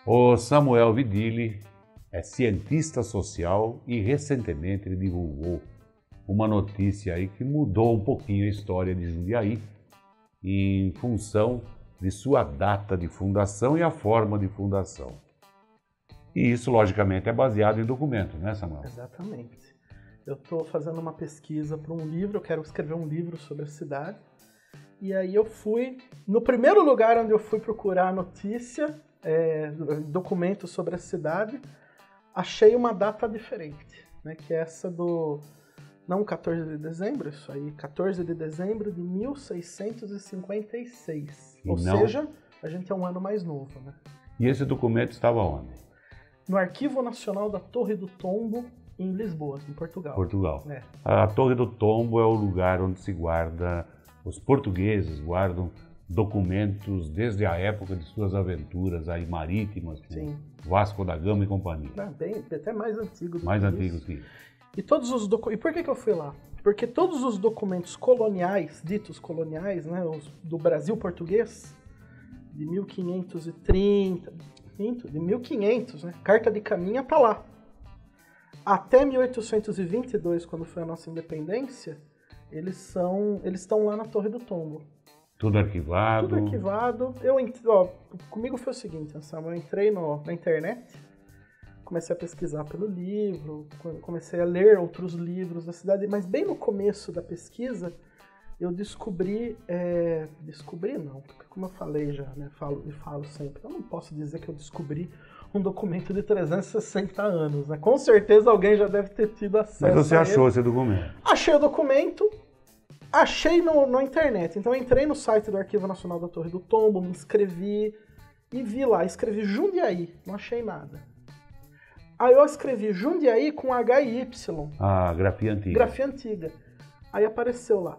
O Samuel Vidilli é cientista social e recentemente ele divulgou uma notícia aí que mudou um pouquinho a história de Jundiaí em função de sua data de fundação e a forma de fundação. E isso, logicamente, é baseado em documentos, né, Samuel? Exatamente. Eu estou fazendo uma pesquisa para um livro, eu quero escrever um livro sobre a cidade. E aí eu fui, no primeiro lugar onde eu fui procurar notícia, documentos sobre a cidade, achei uma data diferente, né, que é essa do, não 14 de dezembro, isso aí, 14 de dezembro de 1656. Ou seja, a gente é um ano mais novo, né? E esse documento estava onde? No Arquivo Nacional da Torre do Tombo, em Lisboa, em Portugal. Portugal. É. A Torre do Tombo é o lugar onde se guarda, os portugueses guardam documentos desde a época de suas aventuras aí marítimas, Sim. Vasco da Gama e companhia. Até mais antigo do mais que antigos isso. que isso. E todos os documentos. E por que eu fui lá? Porque todos os documentos coloniais, ditos coloniais, né, os do Brasil português, de 1530, de 1500, né, Carta de Caminha tá lá. Até 1822, quando foi a nossa independência, eles estão lá na Torre do Tombo. Tudo arquivado. Tudo arquivado. Comigo foi o seguinte, Anselmo, eu entrei na internet, comecei a pesquisar pelo livro, comecei a ler outros livros da cidade, mas bem no começo da pesquisa, eu descobri não, porque como eu falei já, né, falo sempre, eu não posso dizer que eu descobri um documento de 360 anos, né? Com certeza alguém já deve ter tido acesso. Mas você achou esse documento? Achei o documento, achei na internet. Então eu entrei no site do Arquivo Nacional da Torre do Tombo, me inscrevi e vi lá, escrevi Jundiaí, não achei nada. Aí eu escrevi Jundiaí com HY. Ah, grafia antiga. Grafia antiga. Aí apareceu lá,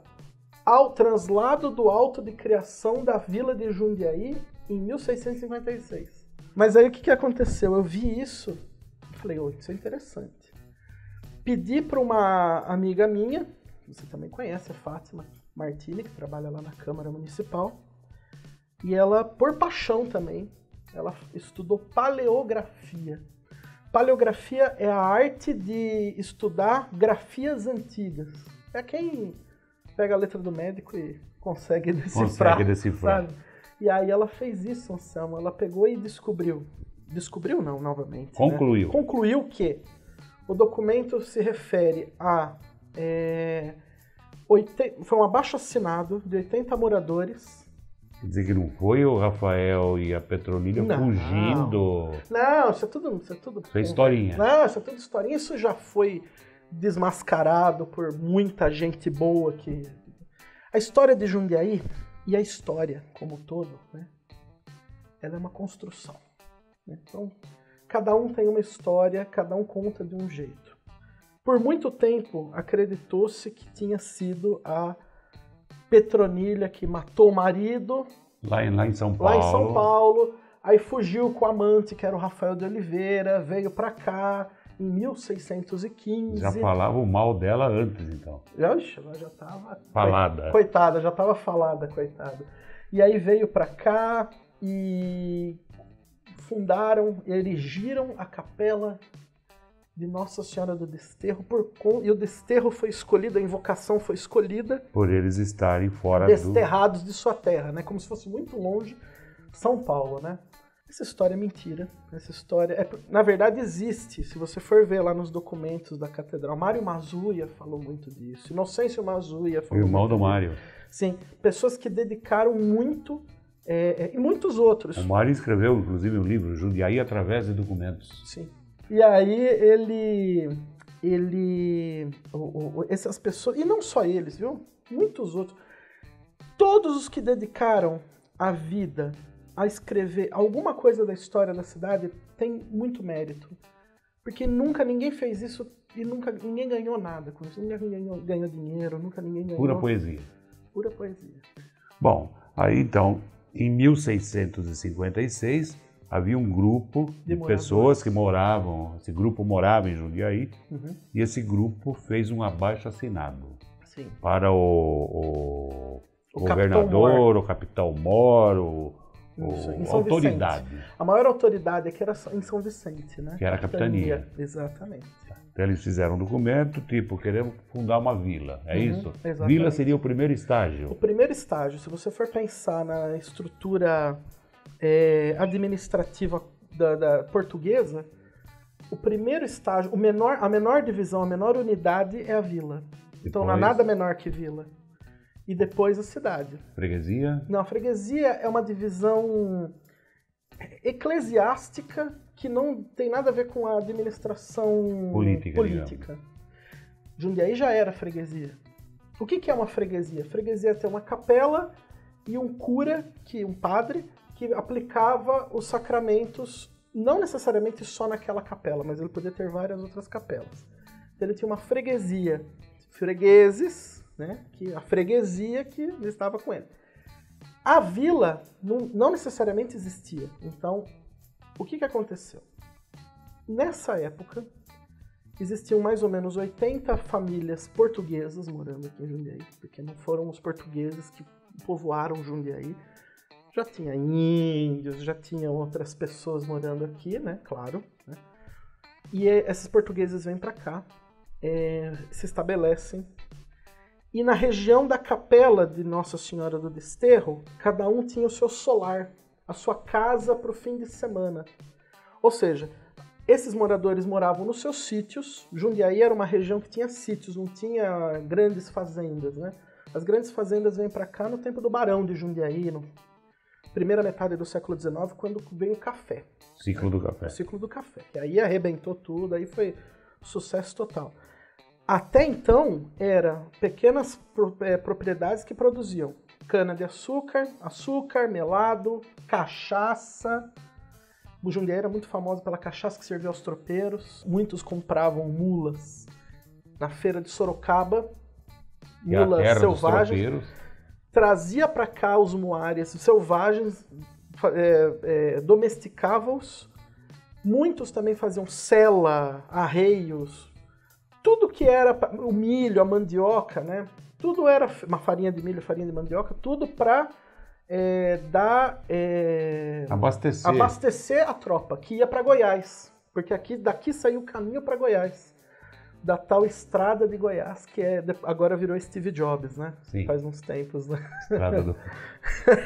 ao translado do auto de criação da vila de Jundiaí em 1656. Mas aí o que aconteceu? Eu vi isso e falei, isso é interessante. Pedi para uma amiga minha, você também conhece, a Fátima Martini, que trabalha lá na Câmara Municipal, e ela, por paixão também, ela estudou paleografia. Paleografia é a arte de estudar grafias antigas. É quem pega a letra do médico e consegue decifrar. Sabe? E aí ela fez isso, Anselmo. Ela pegou e descobriu. Descobriu não, novamente. Concluiu. Né? Concluiu que o documento se refere a... foi um abaixo-assinado de 80 moradores. Quer dizer que não foi o Rafael e a Petronila fugindo? Não, isso é tudo... Isso é historinha. Não, isso é tudo historinha. Isso já foi desmascarado por muita gente boa que... A história de Jundiaí e a história como um todo, né, ela é uma construção. Né? Então, cada um tem uma história, cada um conta de um jeito. Por muito tempo, acreditou-se que tinha sido a Petronila que matou o marido lá em São Paulo. Lá em São Paulo, aí fugiu com o amante, que era o Rafael de Oliveira, veio pra cá em 1615. Já falava o mal dela antes, então. Ela já tava... Falada. Coitada, já tava falada, coitada. E aí veio pra cá e erigiram a capela de Nossa Senhora do Desterro, e o Desterro foi escolhido, a invocação foi escolhida... Por eles estarem fora desterrados de sua terra, né? Como se fosse muito longe São Paulo, né? Essa história é mentira. Essa história, na verdade, existe. Se você for ver lá nos documentos da catedral, Mário Mazuia falou muito disso. Inocêncio Mazuia falou muito disso. O irmão do Mário. Sim, pessoas que dedicaram muito, e muitos outros. O Mário escreveu, inclusive, um livro, Jundiaí através de documentos. Sim. E aí essas pessoas, e não só eles, viu? Muitos outros. Todos os que dedicaram a vida a escrever alguma coisa da história da cidade tem muito mérito. Porque nunca ninguém fez isso e nunca ninguém ganhou nada com isso. Ninguém ganhou dinheiro, nunca ninguém ganhou... Pura poesia. Pura poesia. Bom, aí então, em 1656, havia um grupo de pessoas que moravam, esse grupo morava em Jundiaí, e esse grupo fez um abaixo-assinado para o governador, o capitão Mor, Isso, em ou São autoridade. Vicente. A maior autoridade aqui era em São Vicente, né? Que era a capitania. Exatamente. Então eles fizeram um documento, tipo, queremos fundar uma vila, é isso? Exatamente. Vila seria o primeiro estágio. O primeiro estágio, se você for pensar na estrutura administrativa da portuguesa, o primeiro estágio, a menor divisão, a menor unidade é a vila. Então não há nada menor que vila. E depois a cidade. Freguesia? Não, a freguesia é uma divisão eclesiástica que não tem nada a ver com a administração política. Jundiaí já era freguesia. O que é uma freguesia? Freguesia é ter uma capela e um cura, um padre, que aplicava os sacramentos, não necessariamente só naquela capela, mas ele podia ter várias outras capelas. Então ele tinha uma freguesia, fregueses, né? A freguesia que estava com ele. A vila não necessariamente existia. Então, o que aconteceu? Nessa época, existiam mais ou menos 80 famílias portuguesas morando aqui em Jundiaí, porque não foram os portugueses que povoaram Jundiaí. Já tinha índios, já tinha outras pessoas morando aqui, né? Claro. Né? E esses portugueses vêm para cá, se estabelecem. E na região da capela de Nossa Senhora do Desterro, cada um tinha o seu solar, a sua casa para o fim de semana. Ou seja, esses moradores moravam nos seus sítios. Jundiaí era uma região que tinha sítios, não tinha grandes fazendas, né? As grandes fazendas vêm para cá no tempo do Barão de Jundiaí, na primeira metade do século XIX, quando veio o café. Ciclo do café. O ciclo do café. E aí arrebentou tudo, aí foi sucesso total. Até então, eram pequenas propriedades que produziam cana-de-açúcar, açúcar, melado, cachaça. O Jundiaí era muito famoso pela cachaça que servia aos tropeiros. Muitos compravam mulas na feira de Sorocaba, mulas selvagens. Trazia para cá os muares selvagens, domesticava-os. Muitos também faziam sela, arreios, tudo que era o milho, a mandioca, né? Tudo era uma farinha de milho, farinha de mandioca, tudo para abastecer a tropa que ia para Goiás, porque daqui saiu o caminho para Goiás, da tal estrada de Goiás, que agora virou Steve Jobs, né? Sim. Faz uns tempos, né? Estrada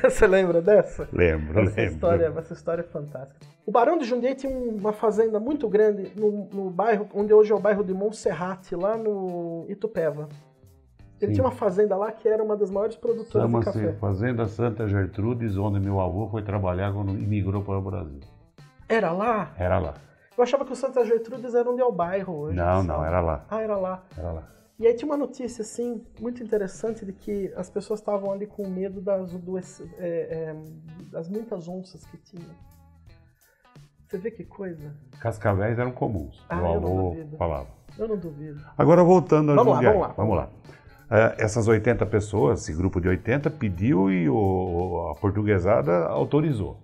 Você lembra dessa? Lembro. Essa história é fantástica. O Barão de Jundiaí tinha uma fazenda muito grande no bairro, onde hoje é o bairro de Monserrate, lá no Itupeva. Ele tinha uma fazenda lá que era uma das maiores produtoras de café. Fazenda Santa Gertrudes, onde meu avô foi trabalhar quando imigrou para o Brasil. Era lá? Era lá. Eu achava que o Santa Gertrudes era onde é o bairro hoje. Não, era lá. Ah, era lá. Era lá. E aí tinha uma notícia, assim, muito interessante de que as pessoas estavam ali com medo das muitas onças que tinham. Você vê que coisa? Cascavéis eram comuns. Meu avô falava. Eu não duvido. Agora voltando a Jundiaí. Vamos lá. Essas 80 pessoas, esse grupo de 80, pediu e a portuguesada autorizou.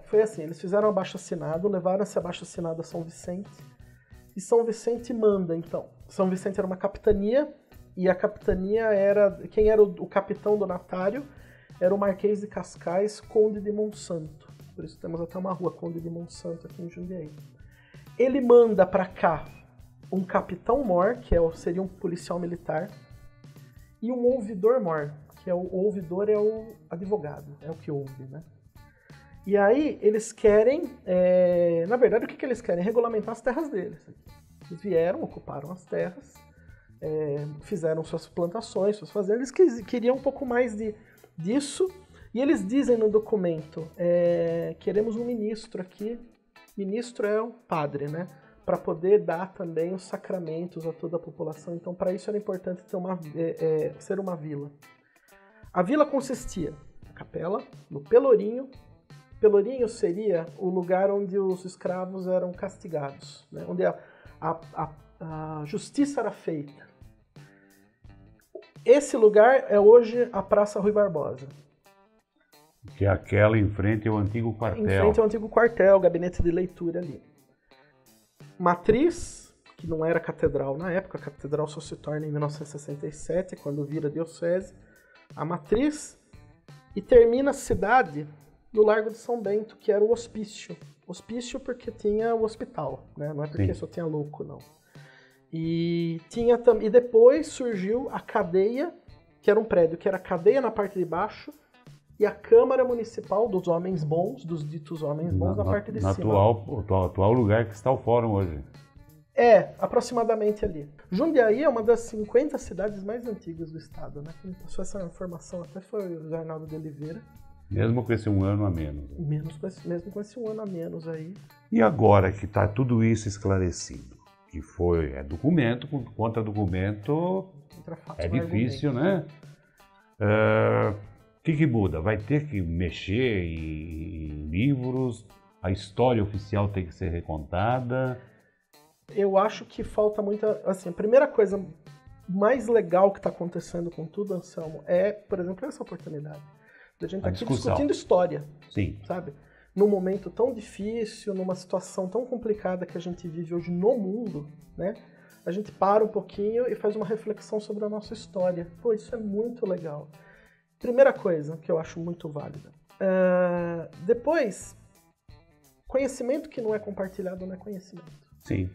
Foi assim, eles fizeram um abaixo-assinado, levaram esse abaixo-assinado a São Vicente, e São Vicente manda, então. São Vicente era uma capitania, e a capitania quem era o capitão donatário era o Marquês de Cascais, Conde de Monsanto. Por isso temos até uma rua, Conde de Monsanto, aqui em Jundiaí. Ele manda para cá um capitão-mor, que seria um policial militar, e um ouvidor-mor, que o ouvidor é o advogado, é o que ouve, né? E aí eles querem, na verdade o que eles querem? Regulamentar as terras deles. Eles vieram, ocuparam as terras, fizeram suas plantações, suas fazendas, eles queriam um pouco mais disso, e eles dizem no documento, queremos um ministro aqui, ministro é um padre, né? Para poder dar também os sacramentos a toda a população. Então, para isso era importante ser uma vila. A vila consistia na capela, no Pelourinho. Pelourinho seria o lugar onde os escravos eram castigados, né? Onde a justiça era feita. Esse lugar é hoje a Praça Rui Barbosa. Que é aquela em frente ao antigo quartel. Em frente ao antigo quartel, o gabinete de leitura ali. Matriz, que não era catedral na época, a catedral só se torna em 1967, quando vira diocese, a matriz, e termina a cidade no Largo de São Bento, que era o hospício. Hospício porque tinha o hospital, né? Não é porque só tinha louco, não. E depois surgiu a cadeia, que era um prédio que era a cadeia na parte de baixo e a Câmara Municipal dos Homens Bons, dos ditos Homens Bons, na parte de cima. No atual lugar que está o fórum hoje. Aproximadamente ali. Jundiaí é uma das 50 cidades mais antigas do estado, né? Quem passou essa informação até foi o Arnaldo de Oliveira. Mesmo com esse um ano a menos. Mesmo com esse um ano a menos aí. E agora que está tudo isso esclarecido, que documento contra documento, é difícil, né? O que muda? Vai ter que mexer em livros, a história oficial tem que ser recontada. Eu acho que falta muita... Assim, a primeira coisa mais legal que está acontecendo com tudo, Anselmo, é, por exemplo, essa oportunidade. A gente está aqui discutindo história, sim, sabe? Num momento tão difícil, numa situação tão complicada que a gente vive hoje no mundo, né? A gente para um pouquinho e faz uma reflexão sobre a nossa história. Pô, isso é muito legal. Primeira coisa que eu acho muito válida. Depois, conhecimento que não é compartilhado não é conhecimento. Sim.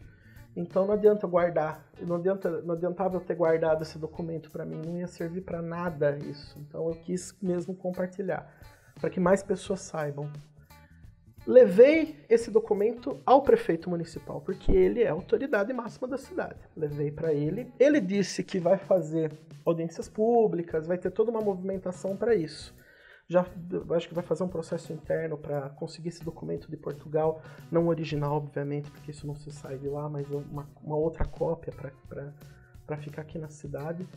Então não adianta eu guardar, não adiantava eu ter guardado esse documento para mim, não ia servir para nada isso. Então eu quis mesmo compartilhar, para que mais pessoas saibam. Levei esse documento ao prefeito municipal, porque ele é a autoridade máxima da cidade. Levei para ele, ele disse que vai fazer audiências públicas, vai ter toda uma movimentação para isso. Acho que vai fazer um processo interno para conseguir esse documento de Portugal, não original, obviamente, porque isso não se sai de lá, mas uma outra cópia para ficar aqui na cidade.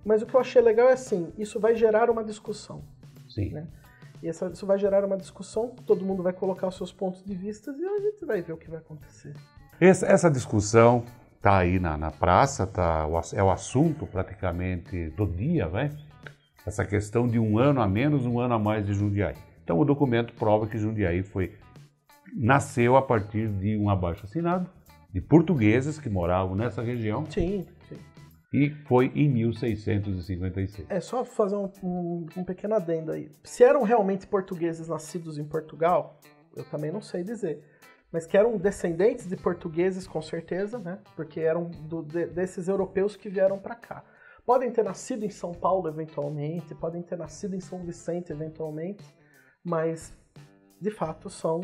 Mas o que eu achei legal é assim, isso vai gerar uma discussão. Sim. Né? E isso vai gerar uma discussão, todo mundo vai colocar os seus pontos de vista e a gente vai ver o que vai acontecer. Essa discussão está aí na praça, é o assunto praticamente do dia, vai? Essa questão de um ano a menos, um ano a mais de Jundiaí. Então o documento prova que Jundiaí nasceu a partir de um abaixo-assinado de portugueses que moravam nessa região. Sim. E foi em 1656. Só fazer um pequeno adendo aí. Se eram realmente portugueses nascidos em Portugal, eu também não sei dizer. Mas que eram descendentes de portugueses, com certeza, né? Porque eram desses europeus que vieram para cá. Podem ter nascido em São Paulo, eventualmente, podem ter nascido em São Vicente, eventualmente, mas, de fato, são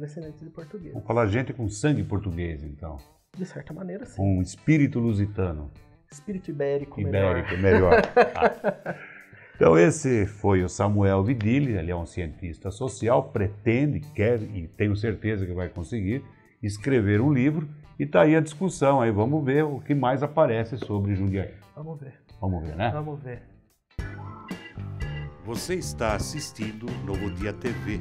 descendentes de portugueses. Vamos falar gente com sangue português, então. De certa maneira, sim. Com espírito lusitano. Espírito ibérico, melhor. Então esse foi o Samuel Vidili, ele é um cientista social, quer e tenho certeza que vai conseguir escrever um livro e tá aí a discussão, aí vamos ver o que mais aparece sobre Jundiaí. Vamos ver. Vamos ver, né? Vamos ver. Você está assistindo Novo Dia TV.